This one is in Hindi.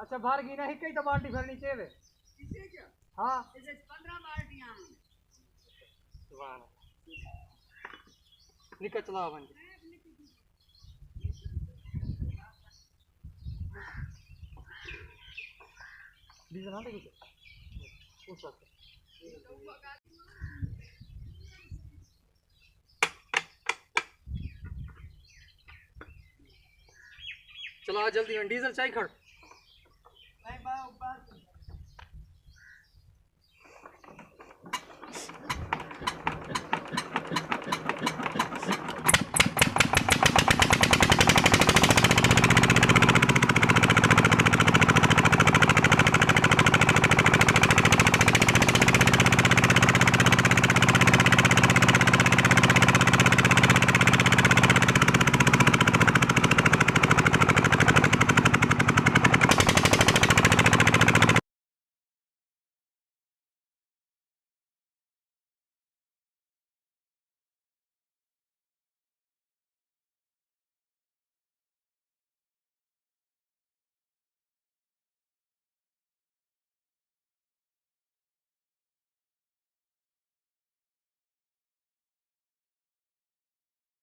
अच्छा बाहर गिना ही कई तो बाल्टी भरनी चाहिए। हाँ 15 बाल्टियां निकल चलाओ बन डीजल ना देखो उस वक्त चला जल्दी डीजल चाहिए खड़